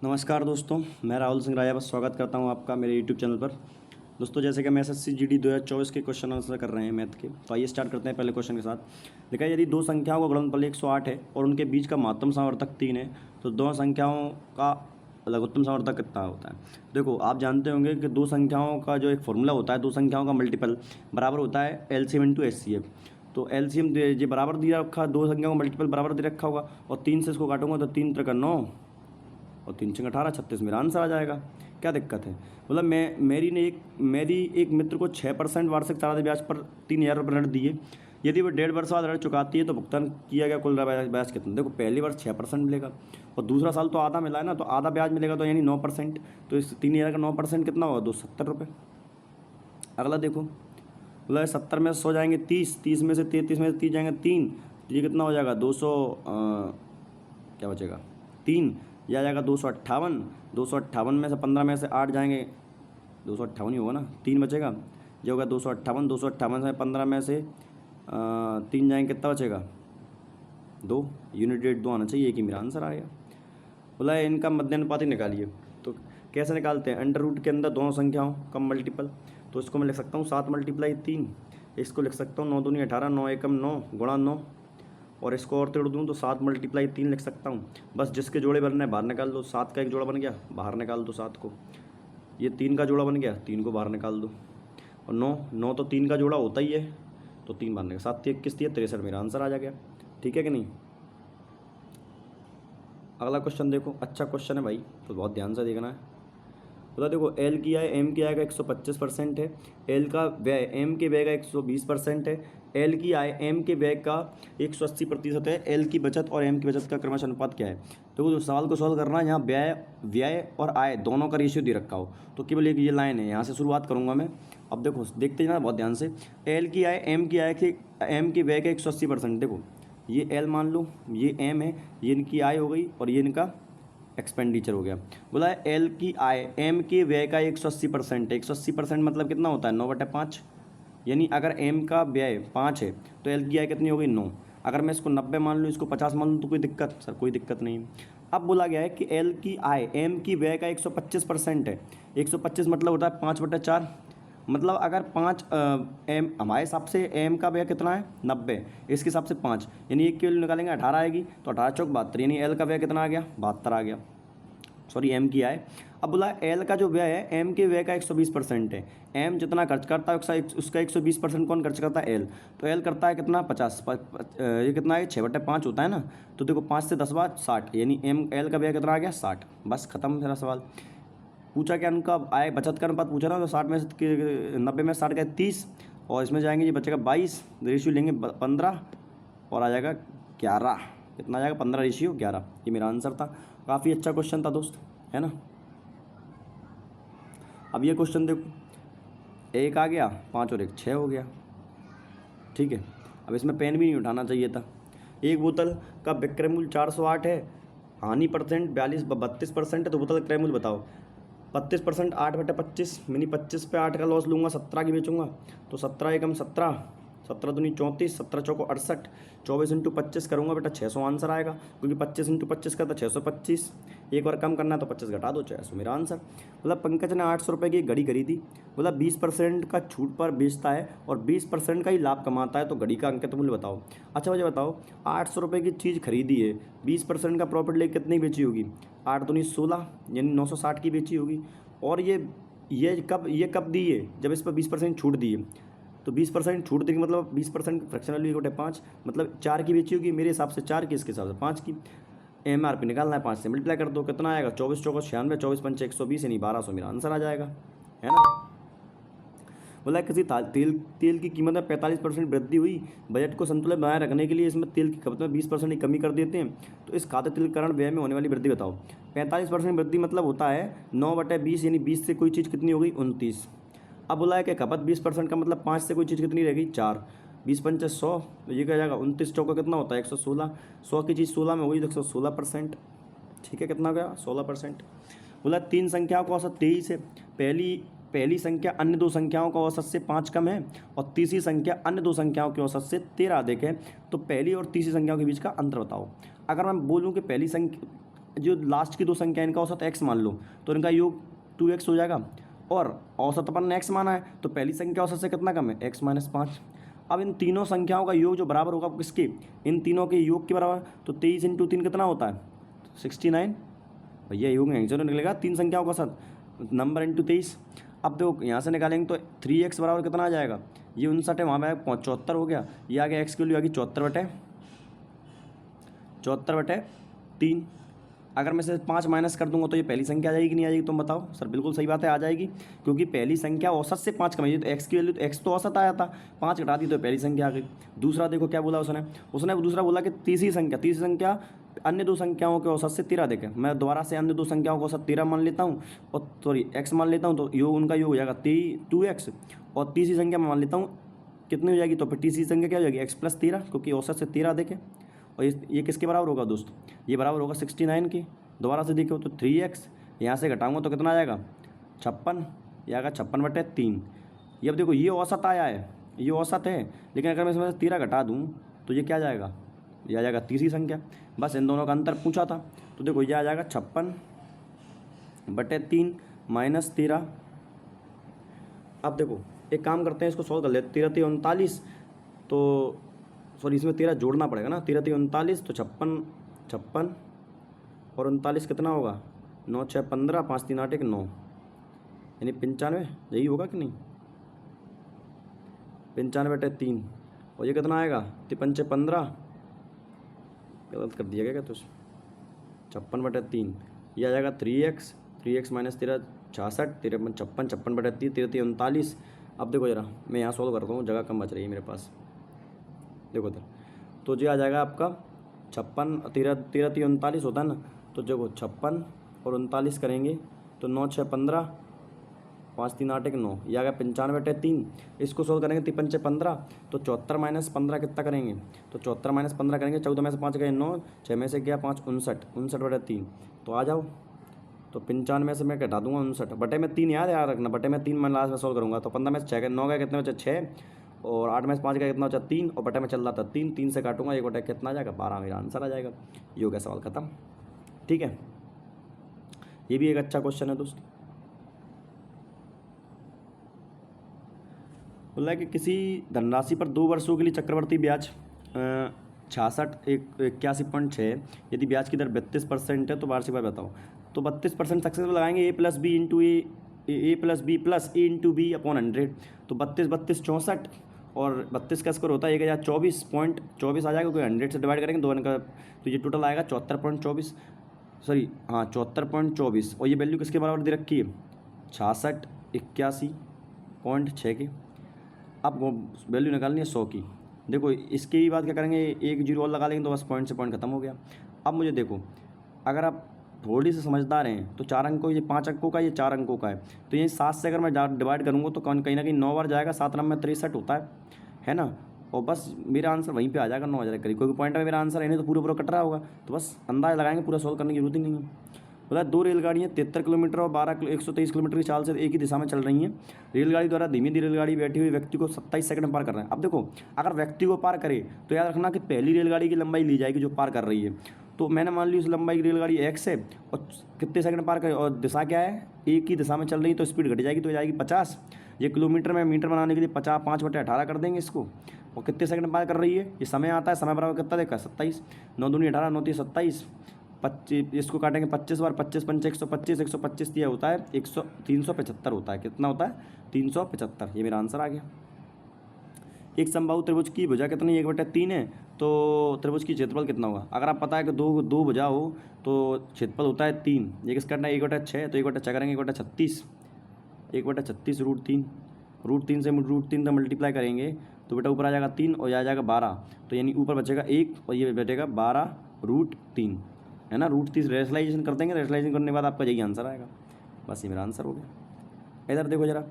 नमस्कार दोस्तों, मैं राहुल सिंह राजा बस स्वागत करता हूं आपका मेरे यूट्यूब चैनल पर। दोस्तों, जैसे कि हम एसएससी जीडी 2024 के क्वेश्चन आंसर कर रहे हैं मैथ के, तो आइए स्टार्ट करते हैं पहले क्वेश्चन के साथ। देखा, यदि दो संख्याओं का गुणनफल 108 है और उनके बीच का महत्तम सामर्थक 3 है, तो दो संख्याओं का लघुत्तम सामर्थक कितना होता है। देखो, आप जानते होंगे कि दो संख्याओं का जो एक फॉर्मूला होता है, दो संख्याओं का मल्टीपल बराबर होता है एलसीएम इंटू एचसीएफ। तो एलसीएम ये बराबर दिया रखा, दो संख्याओं का मल्टीपल बराबर दे रखा होगा और 3 से इसको काटूंगा तो 3 त्रिक 9 और 3 छंग 18, 36 मेरा आंसर आ जाएगा। क्या दिक्कत है। मतलब मेरी एक मित्र को 6% वार्षिक चालानी ब्याज पर 3,000 रुपये ऋण दिए। यदि वो 1.5 वर्ष बाद ऋण चुकाती है तो भुगतान किया गया कुल ब्याज कितना। देखो, पहली वर्ष 6% मिलेगा और दूसरा साल तो आधा मिला है ना, तो आधा ब्याज मिलेगा, तो यानी 9%। तो इस 3,000 का 9% कितना होगा, 270 रुपये। अगला देखो, मतलब 70 में 100 जाएंगे 30, 30 में से 33 में से 30 जाएंगे 3, तो ये कितना हो जाएगा 200, क्या बचेगा 3, यह आ जाएगा 258। 258 में से 15 में से 8 जाएंगे, 258 ही होगा ना, 3 बचेगा, ये होगा 258। 258 से 15 में से 3 जाएंगे, कितना बचेगा 2। यूनिट रेट 2 आना चाहिए, एक ही मेरा आंसर आ गया। बोला है इनका मध्यानुपाती निकालिए। तो कैसे निकालते हैं, अंडर रूट के अंदर दोनों संख्याओं का मल्टीपल। तो इसको मैं लिख सकता हूँ 7 × 3, इसको लिख सकता हूँ 9 दूनी 18, 9 एकम 9 गुणा 9, और इसको और तोड़ दूँ तो 7 × 3 लिख सकता हूँ। बस जिसके जोड़े बनने बाहर निकाल दो। 7 का एक जोड़ा बन गया, बाहर निकाल दो 7 को। ये 3 का जोड़ा बन गया, 3 को बाहर निकाल दो। और 9 तो 3 का जोड़ा होता ही है, तो 3 बाहर निकाल। 7 21 63, मेरा आंसर आ जा गया। ठीक है कि नहीं। अगला क्वेश्चन देखो, अच्छा क्वेश्चन है भाई, तो बहुत ध्यान से देखना है। बता, देखो एल की आय एम की आय का 125% है, एल का व्यय एम के व्यय का 120% है, एल की आय एम के व्यय का 180% है, एल की बचत और एम की बचत का क्रमशः अनुपात क्या है। तो जो सवाल को सॉल्व करना है, यहाँ व्यय और आय दोनों का रेशियो दे रखा हो, तो केवल एक ये लाइन है, यहाँ से शुरुआत करूँगा मैं। अब देखो, देखते जाना बहुत ध्यान से। एल की आय एम की आय के एम के व्यय का 180%। देखो, ये एल मान लो, ये एम है, ये इनकी आय हो गई और ये इनका एक्सपेंडिचर हो गया। बोला है एल की आय एम के व्यय का 180% है। 180% मतलब कितना होता है, 9/5। यानी अगर एम का व्यय 5 है तो एल की आय कितनी हो गई, 9। अगर मैं इसको 90 मान लूँ, इसको 50 मान लूँ, तो कोई दिक्कत, सर कोई दिक्कत नहीं। अब बोला गया है कि एल की आय एम की व्यय का 125% है। 125 मतलब होता है 5/4। मतलब अगर 5 एम हमारे हिसाब से एम का व्यय कितना है, 90, इसके हिसाब से 5, यानी एक की वैल्यू निकालेंगे 18 आएगी, तो 18 चौक 72, यानी एल का व्यय कितना आ गया, 72 आ गया। सॉरी, एम की आय। अब बोला एल का जो व्यय है एम के व्यय का 120% है। एम जितना खर्च करता है उसका 120% कौन खर्च करता है, एल। तो एल करता है कितना, 50। ये कितना है, 6/5 होता है ना। तो देखो 5 से 10 बाद 60, यानी एल का व्यय कितना आ गया, 60। बस खत्म मेरा सवाल। पूछा क्या, उनका आय बचत का अनुपात पूछा ना, तो 60 में से 90 में 60 का 30, और इसमें जाएंगे, ये बचेगा 22, रेशियो लेंगे 15 और आ जाएगा 11। कितना आ जाएगा, 15/11। ये मेरा आंसर था। काफ़ी अच्छा क्वेश्चन था दोस्त, है ना। अब ये क्वेश्चन देखो, 1 आ गया, 5 और 1 6 हो गया। ठीक है, अब इसमें पेन भी नहीं उठाना चाहिए था। एक बोतल का विक्रय मूल्य 408 है, हानि परसेंट 32% है, तो बोतल का क्रय मूल्य बताओ। 32% 8/25, मिनी 25 पे 8 का लॉस लूँगा, 17 की बेचूंगा, तो 17 एकम 17, 17 दूनी 34, 17 चौको 68, 24 × 25 करूँगा बेटा, 600 आंसर आएगा, क्योंकि 25 × 25 का था 625। एक बार कम करना है तो 25 घटा दो, 600 मेरा आंसर। मतलब पंकज ने 800 रुपये की घड़ी खरीदी। मतलब 20% का छूट पर बेचता है और 20% का ही लाभ कमाता है, तो घड़ी का अंकित मूल्य बताओ। अच्छा मुझे बताओ, 800 रुपये की चीज़ खरीदी है, 20% का प्रॉफिट लेकर कितनी बेची होगी, 8 दूनी 16, यानी 960 की बेची होगी। और ये कब दी है, जब इस पर 20% छूट दी है। तो 20% छूट देगी, मतलब 20% फ्रैक्शन वैल्यू = 5, मतलब 4 की बेची होगी, मेरे हिसाब से 4 की, इसके हिसाब से 5 की। MRP निकालना है, 5 से मल्टीप्लाई कर दो, कितना आएगा, 24 चौको 96, 24 पंचे 120, यानी 1200 मेरा आंसर आ जाएगा, है ना। बोला किसी तेल की कीमत में 45% वृद्धि हुई, बजट को संतुलित बनाए रखने के लिए इसमें तेल की खपत में 20% की कमी कर देते हैं, तो इस खाद्य तेलकरण व्यय में होने वाली वृद्धि बताओ। 45% वृद्धि मतलब होता है 9/20, यानी 20 से कोई चीज़ कितनी हो गई, 29। अब बोला है कि खपत 20% का मतलब 5 से कोई चीज़ कितनी रहेगी, 4। 20 पंचे 100, तो ये क्या जाएगा, 29 चौका कितना होता है, 116। 100 की चीज़ 16 में हुई, तो 116%। ठीक है, कितना हो गया, 16%। बोला 3 संख्याओं का औसत 23 है। पहली संख्या अन्य दो संख्याओं का औसत से 5 कम है और तीसरी संख्या अन्य दो संख्याओं के औसत से 13 अधिक है, तो पहली और तीसरी संख्याओं के बीच का अंतर बताओ। अगर मैं बोलूँ कि पहली संख्या जो लास्ट की दो संख्या इनका औसत x मान लो तो इनका योग 2x हो जाएगा, और औसत अपन ने x माना है तो पहली संख्या औसत से कितना कम है, x माइनस 5। अब इन तीनों संख्याओं का योग जो बराबर होगा किसके, इन तीनों के योग के बराबर, तो 23 इंटू 3 कितना होता है 69। भैया योग यहीं से तो निकलेगा, तीन संख्याओं का साथ नंबर इंटू 23। अब देखो यहाँ से निकालेंगे तो 3x बराबर कितना आ जाएगा, ये 59 है, वहाँ पे 74 हो गया, ये आ गया x की वैल्यू आ गई 74/3। अगर मैं से 5 माइनस कर दूंगा तो ये पहली संख्या आ जाएगी कि नहीं आ जाएगी, तुम बताओ। सर बिल्कुल सही बात है, आ जाएगी, क्योंकि पहली संख्या औसत से 5 कम है, तो x की वैल्यू, तो x तो औसत आया था, 5 घटा दी तो पहली संख्या आ गई। दूसरा देखो क्या बोला उसने दूसरा बोला कि तीसरी संख्या अन्य दो संख्याओं के औसत से 13 देखें। मैं दोबारा से अन्य दो संख्याओं को औसत 13 मान लेता हूँ, और सॉरी x मान लेता हूँ, तो योग उनका योग हो जाएगा 2x, और तीसरी संख्या मैं मान लेता हूँ कितनी हो जाएगी, तो फिर तीसरी संख्या क्या हो जाएगी x प्लस 13, क्योंकि औसत से 13 देखें। और ये किसके बराबर होगा दोस्तों, ये बराबर होगा 69 की। दोबारा से देखो तो 3x यहाँ से घटाऊंगा तो कितना आ जाएगा 56, ये आएगा 56/3। ये अब देखो ये औसत आया है, ये औसत है, लेकिन अगर मैं इसमें से 13 घटा दूँ तो ये क्या आ जाएगा, ये आ जाएगा तीसरी संख्या। बस इन दोनों का अंतर पूछा था, तो देखो ये आ जाएगा 56/3 माइनस 13। अब देखो एक काम करते हैं, इसको सॉल्व कर लेते, 13 39, तो सॉरी इसमें 13 जोड़ना पड़ेगा ना, 13 39, तो 56 और 39 कितना होगा, 9 6 15, 5 3 8 1 9, यानी 95, यही होगा कि नहीं, 95/3। और ये कितना आएगा 53 6 15, गलत कर दिया गया तो 56/3, ये आ जाएगा 3x माइनस 13 66, 53 56/3, 13 39। अब देखो जरा मैं यहाँ सॉल्व करता हूँ, जगह कम बच रही है मेरे पास, देखो इधर, तो ये आ जाएगा आपका 56, 13 39 होता है ना, तो देखो 56 और 39 करेंगे तो 9 6 15, 5 3 8 1 9, ये आ गया 95/3। इसको सोल्व करेंगे 53 6 15, तो 74 माइनस 15 कितना करेंगे, तो 74 माइनस 15 करेंगे, 14 में से 5 गए 9, 6 में से गया 5 59/3। तो आ जाओ, तो 95 में से मैं घटा दूंगा 59/3, याद रखना, बटे में 3 मैं लास्ट में सोल्व करूँगा, तो 15 में से 6 गए 9 गए कितने बचे 6, और 8 में से 5 का कितना बचा 3, और बटे में चल रहा था 3 से काटूंगा 1 बटे कितना आ जाएगा 12, मेरा आंसर आ जाएगा। ये हो गया सवाल खत्म, ठीक है। ये भी एक अच्छा क्वेश्चन है दोस्त। बोला है कि किसी धनराशि पर 2 वर्षों के लिए चक्रवर्ती ब्याज 81.6, यदि ब्याज की दर 32% है तो वार्षिक ब्याज बताओ। तो 32% सक्सेसफुल लगाएंगे, a plus B into A plus B plus A into B upon 100, तो 32 64, और 32 का स्कोर होता है 1024.24 आ जाएगा, क्योंकि 100 से डिवाइड करेंगे 2 का, तो ये टोटल आएगा 74.24, सॉरी हाँ 74.24, और ये वैल्यू किसके बराबर दे रखी है 6681.6 की। अब वो वैल्यू निकालनी है 100 की। देखो इसकी भी बात क्या करेंगे, एक जीरो और लगा लेंगे तो बस पॉइंट से पॉइंट खत्म हो गया। अब मुझे देखो, अगर आप थोड़ी सी समझदार हैं तो 4 अंकों, ये 5 अंकों का, ये 4 अंकों का है, तो ये 7 से अगर मैं डिवाइड करूँगा तो कहीं ना कहीं 9 बार जाएगा, 7 नंबर 63 होता है ना, और बस मेरा आंसर वहीं पे आ जाएगा 9000 करीब, कोई पॉइंट में मेरा आंसर है नहीं तो पूरा कट रहा होगा, तो बस अंदाज लगाएंगे, पूरा सॉल्व करने की जरूरत ही नहीं है। बोला 2 रेलगाड़ियाँ 73 किलोमीटर और 123 किलोमीटर की चाल से एक ही दिशा में चल रही हैं। रेलगाड़ी द्वारा धीमी रेलगाड़ी बैठी हुई व्यक्ति को 27 सेकंड में पार कर रहे हैं। अब देखो अगर व्यक्ति को पार करे तो याद रखना कि पहली रेलगाड़ी की लंबाई ली जाएगी जो पार कर रही है, तो मैंने मान ली उस लंबाई की रेलगाड़ी x है और कितने सेकंड पार करे, और दिशा क्या है एक ही दिशा में चल रही है, तो स्पीड घट जाएगी, तो हो जाएगी 50। ये किलोमीटर में मीटर बनाने के लिए 5/18 कर देंगे इसको, और कितने सेकंड पार कर रही है, ये समय आता है, समय बराबर कितना देखा 27, 9 दूनी 18, 9 3 27, 25, इसको काटेंगे 25 बार, 25 पंच 125, 125 दिया होता है 375 होता है, कितना होता है 375, ये मेरा आंसर आ गया। एक समबाहु त्रिभुज की भुजा कितनी 1/3 है, तो त्रिभुज की क्षेत्रफल कितना होगा। अगर आप पता है कि दो भुजा हो तो क्षेत्रफल होता है 3, ये किस करना है 1/6, तो 1/6 करेंगे 1/36, 1/36 √3, √3 से √3 तक मल्टीप्लाई करेंगे तो बेटा ऊपर आ जाएगा 3 और आ जाएगा 12, तो यानी ऊपर बचेगा 1 और ये बचेगा 12 √3 है ना, √3 रेशनलाइजेशन कर देंगे, रेशनलाइजेशन करने के बाद आपका यही आंसर आएगा। बस ये मेरा आंसर हो गया। इधर देखो जरा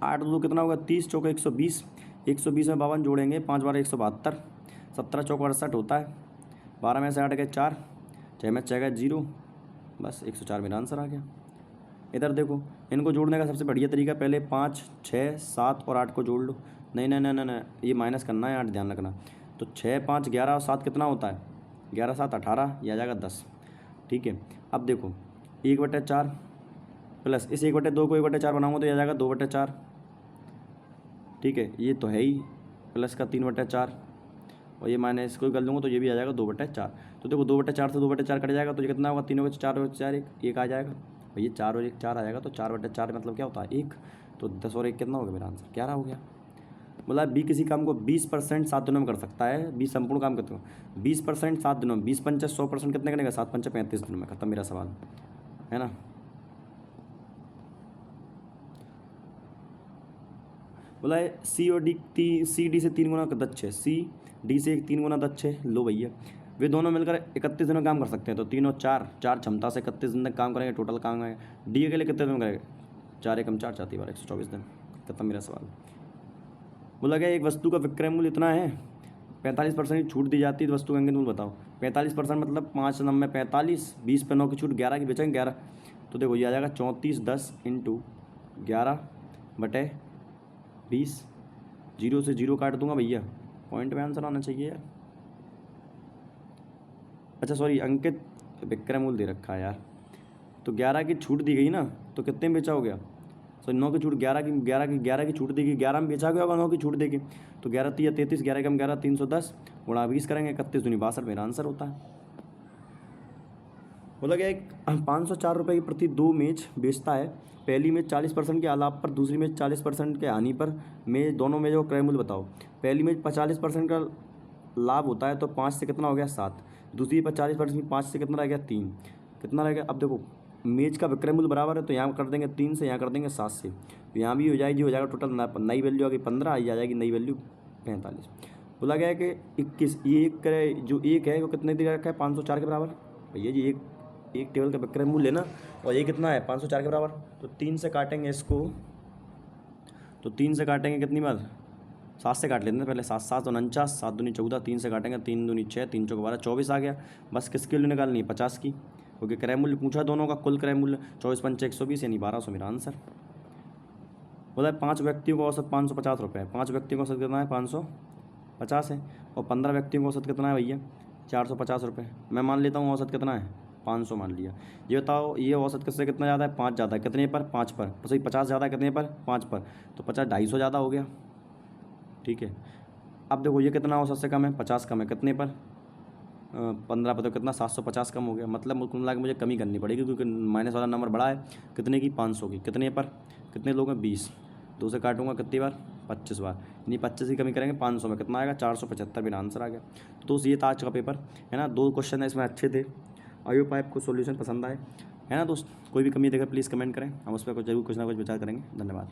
8 2 कितना होगा 30, चौका 120, 120 में 52 जोड़ेंगे, 5 12 172, 17 चौका 68 होता है, 12 में से 8 गए 4, 6 में 6 गए 0, बस 104 मेरा आंसर आ गया। इधर देखो इनको जोड़ने का सबसे बढ़िया तरीका, पहले 5 6 7 और 8 को जोड़ लो, नहीं नहीं नहीं नहीं, ये माइनस करना है 8, ध्यान रखना, तो 6 5 11 और 7 कितना होता है 11 7 18, ये आ जाएगा 10। ठीक है, अब देखो 1/4 प्लस इस 1/2 को 1/4 बनाऊंगा तो ये आ जाएगा 2/4। ठीक है, ये तो है ही, प्लस का 3/4 और ये माइनस को कर लूँगा तो ये भी आ जाएगा 2/4। तो देखो 2/4 से 2/4 कट जाएगा तो ये कितना होगा, 3 होगा 4/4 एक आ जाएगा, और ये 4 और 1 4 आ जाएगा, तो 4/4 मतलब क्या होता है 1। तो 10 और 1 कितना हो गया, मेरा आंसर 11 हो गया। मतलब बी किसी काम को 20% 7 दिनों में कर सकता है, 20 संपूर्ण काम करते हो 20% 7 दिनों में, 20 पंचे 100% कितने करेगा, 7 पंचे 35 दिनों में, खत्म मेरा सवाल, है ना। बोला है सी और डी सी डी से 3 गुना दक्ष है, सी डी से 3 गुना दक्ष है। लो भैया, वे दोनों मिलकर 31 दिन में काम कर सकते हैं, तो 3 और 4 4 क्षमता से 31 दिन तक काम करेंगे, टोटल काम करेंगे। डी के लिए कितने दिन करेंगे, 4 एकम 4 4 बार 124 दिन, खत्म मेरा सवाल। बोला गया एक वस्तु का विक्रय मूल्य इतना है, 45% की छूट दी जाती है, तो वस्तु का अंकित मूल्य बताओ। 45% मतलब 5 9 45, 20 पे 9 की छूट, 11 की बेचेंगे 11, तो देखो ये आ जाएगा 3410 इंटू 11/20, 0 से 0 काट दूंगा भैया, पॉइंट में आंसर आना चाहिए यार। अच्छा सॉरी, अंकित विक्रय मूल्य दे रखा है यार, तो 11 की छूट दी गई ना, तो कितने में बेचा हो गया, सॉरी 9 की छूट, 11 की छूट देगी, 11 में बेचा गया होगा, 9 की छूट देगी, तो 11 3 33, 11 कम 11 310 गुणा 20 करेंगे, 31 दूनी 62 मेरा आंसर होता है। बोला गया एक 504 रुपये की प्रति 2 मेज बेचता है, पहली मेज 40% के आलाप पर, दूसरी मेज 40% के हानि पर, मेज दोनों मेजों का क्रय मूल्य बताओ। पहली मेज 40% का लाभ होता है, तो 5 से कितना हो गया 7, दूसरी पर 40% में 5 से कितना रह गया 3, कितना रह गया। अब देखो मेज का विक्रय मूल्य बराबर है, तो यहाँ कर देंगे 3 से, यहाँ कर देंगे 7 से, तो यहाँ भी हो जाएगी, हो जाएगा टोटल नई वैल्यू आ गई 15, ये आ जाएगी नई वैल्यू 45। बोला गया है कि 21, ये एक करे जो एक है वो कितने दे रखा है 504 के बराबर, भैया जी एक टेबल का विक्रय मूल्य ना, और ये कितना है 504 के बराबर, तो 3 से काटेंगे इसको, तो 3 से काटेंगे कितनी बार, 7 से काट लेते हैं पहले, 7 7 49, 7 दूनी 14, 3 से काटेंगे 3 दूनी 6, 3 चौक 12, 24 आ गया। बस किसके लिए निकालनी है 50 की, क्योंकि क्रय मूल्य पूछा दोनों का, कुल क्रय मूल्य 24 पंचे 120 यानी 1200 मेरा आंसर। बोला है 5 व्यक्तियों का औसत 550 रुपये है, 5 व्यक्तियों का औसत कितना है 550 है, और 15 व्यक्तियों का औसत कितना है भैया 450 रुपये। मैं मान लेता हूँ औसत कितना है 500 मान लिया। ये बताओ ये औसत किससे कितना ज़्यादा है, 5 ज़्यादा है, कितने पर 5 पर, तो सही 50 ज़्यादा है कितने पर 5 पर, तो 50 250 ज़्यादा हो गया। ठीक है, अब देखो ये कितना औसत से कम है 50 कम है, कितने पर 15 पर, तो कितना 750 कम हो गया। मतलब कुल मिला के मुझे कमी करनी पड़ेगी, क्योंकि माइनस वाला नंबर बड़ा है, कितने की 500 की, कितने पर कितने लोग हैं 20, 2 से काटूंगा कितनी बार 25 बार, यानी 25 की कमी करेंगे 500 में, कितना आएगा 475 मेरा आंसर आ गया। तो दोस्त ये था आज का पेपर, है ना। 2 क्वेश्चन है इसमें अच्छे थे, आई होप आपको सॉल्यूशन पसंद आए, है ना दोस्त। कोई भी कमी देकर प्लीज़ कमेंट करें, हम उस पर जरूर कुछ ना कुछ विचार करेंगे। धन्यवाद।